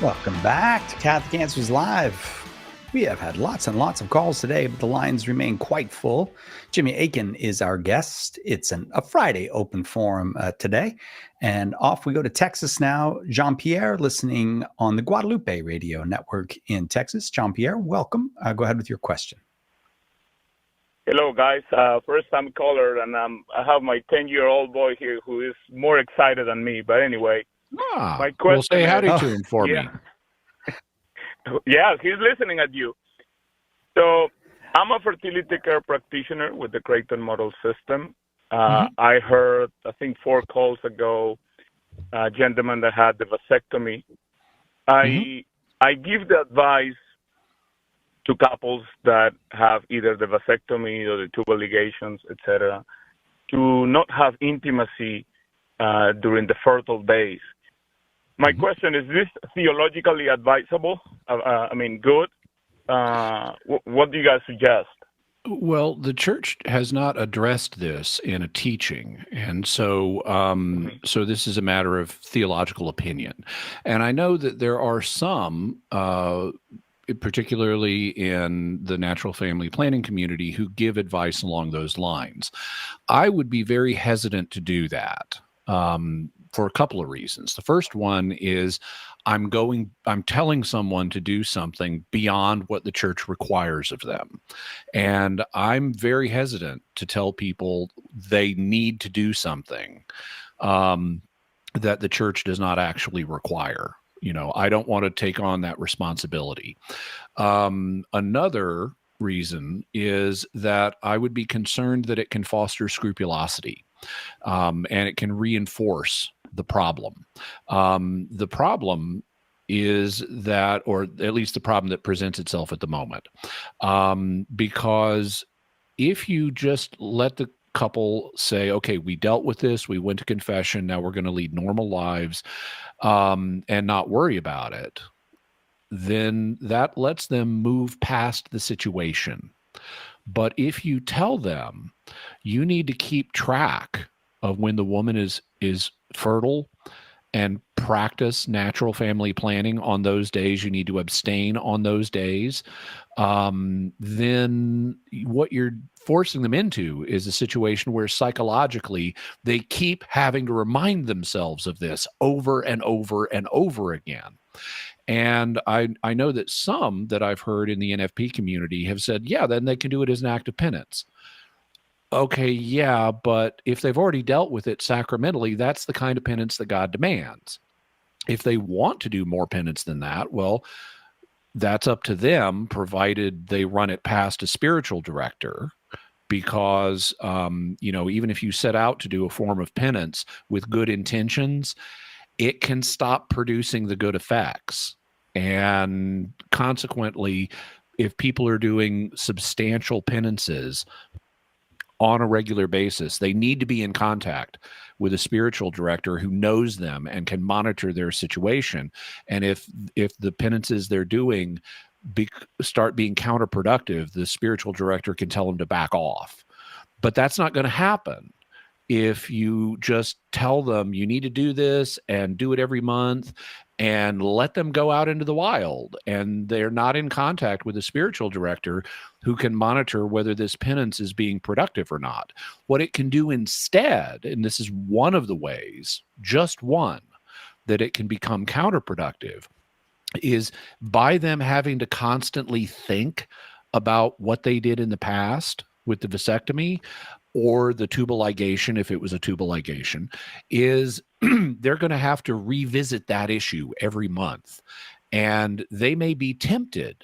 Welcome back to Catholic Answers Live. We have had lots and lots of calls today, but the lines remain quite full. Jimmy Aiken is our guest. It's a Friday open forum today. And off we go to Texas now. Jean-Pierre, listening on the Guadalupe Radio Network in Texas. Jean-Pierre, welcome. Go ahead with your question. Hello, guys. First-time caller, and I have my 10-year-old boy here who is more excited than me. But anyway, my question we'll say howdy to him for me. Yeah, he's listening at you. So I'm a fertility care practitioner with the Creighton Model System. I heard, I think 4 calls ago, a gentleman that had the vasectomy. I give the advice to couples that have either the vasectomy or the tubal ligations, etc., to not have intimacy during the fertile days. My question is this theologically advisable? Good? What do you guys suggest? Well, the church has not addressed this in a teaching, and so so this is a matter of theological opinion. And I know that there are some, particularly in the natural family planning community, who give advice along those lines. I would be very hesitant to do that. For a couple of reasons. The first one is I'm telling someone to do something beyond what the church requires of them. And I'm very hesitant to tell people they need to do something that the church does not actually require. I don't want to take on that responsibility. Another reason is that I would be concerned that it can foster scrupulosity, and it can reinforce the problem. The problem is that, or at least the problem that presents itself at the moment, because if you just let the couple say, okay, we dealt with this, we went to confession, now we're going to lead normal lives, and not worry about it, then that lets them move past the situation. But if you tell them you need to keep track of when the woman is fertile and practice natural family planning on those days, you need to abstain on those days, then what you're forcing them into is a situation where psychologically they keep having to remind themselves of this over and over and over again. And I know that some that I've heard in the NFP community have said, yeah, then they can do it as an act of penance. Okay, yeah, but if they've already dealt with it sacramentally, that's the kind of penance that God demands. If they want to do more penance than that, well, that's up to them, provided they run it past a spiritual director, because, even if you set out to do a form of penance with good intentions, it can stop producing the good effects. And consequently, if people are doing substantial penances on a regular basis, they need to be in contact with a spiritual director who knows them and can monitor their situation. And if the penances they're doing start being counterproductive, the spiritual director can tell them to back off. But that's not going to happen if you just tell them you need to do this and do it every month and let them go out into the wild, and they're not in contact with a spiritual director who can monitor whether this penance is being productive or not. What it can do instead, and this is one of the ways, just one, that it can become counterproductive, is by them having to constantly think about what they did in the past with the vasectomy or the tubal ligation, if it was a tubal ligation, is they're going to have to revisit that issue every month. And they may be tempted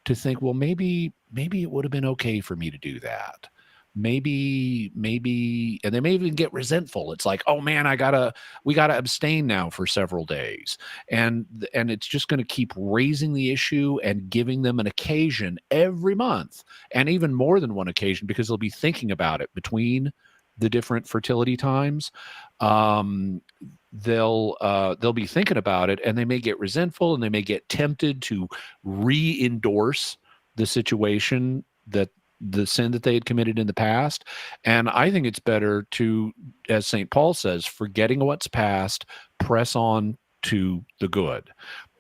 to think, well, maybe it would have been okay for me to do that. Maybe, and they may even get resentful. It's like, oh man, we gotta abstain now for several days. And it's just going to keep raising the issue and giving them an occasion every month, and even more than one occasion, because they'll be thinking about it between the different fertility times. They'll be thinking about it, and they may get resentful, and they may get tempted to re-endorse the situation, that the sin that they had committed in the past. And I think it's better to, as St. Paul says, forgetting what's past, press on to the good.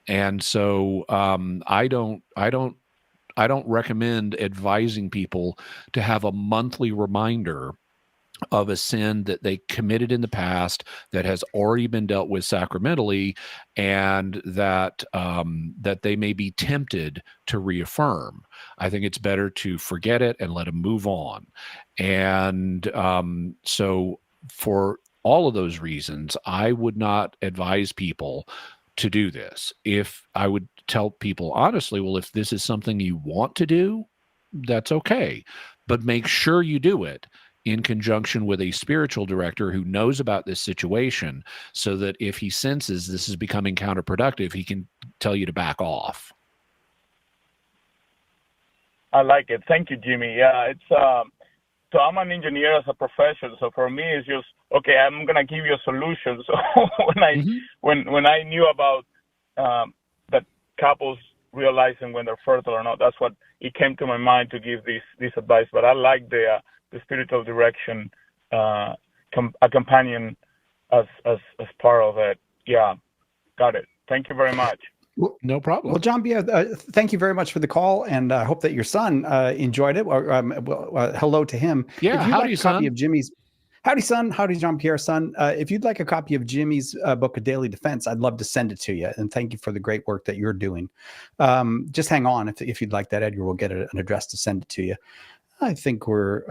And so I don't recommend advising people to have a monthly reminder of a sin that they committed in the past that has already been dealt with sacramentally, and that that they may be tempted to reaffirm. I think it's better to forget it and let them move on. And so for all of those reasons, I would not advise people to do this. If I would tell people honestly, well, if this is something you want to do, that's okay, but make sure you do it in conjunction with a spiritual director who knows about this situation, so that if he senses this is becoming counterproductive, he can tell you to back off. I like it. Thank you, Jimmy. Yeah, it's so I'm an engineer as a profession. So for me, it's just okay. I'm gonna give you a solution. So when I knew about that couples realizing when they're fertile or not, that's what it came to my mind to give this advice. But I like the spiritual direction, a companion as part of it. Yeah, got it. Thank you very much. Well, no problem. Well, John Pierre, thank you very much for the call, and I hope that your son enjoyed it. Hello to him. Yeah, if you'd howdy, like a son. copy of Jimmy's, howdy, son. Howdy, John Pierre's son. If you'd like a copy of Jimmy's book of Daily Defense, I'd love to send it to you. And thank you for the great work that you're doing. Just hang on if you'd like that, Edgar. We'll get an address to send it to you. I think we're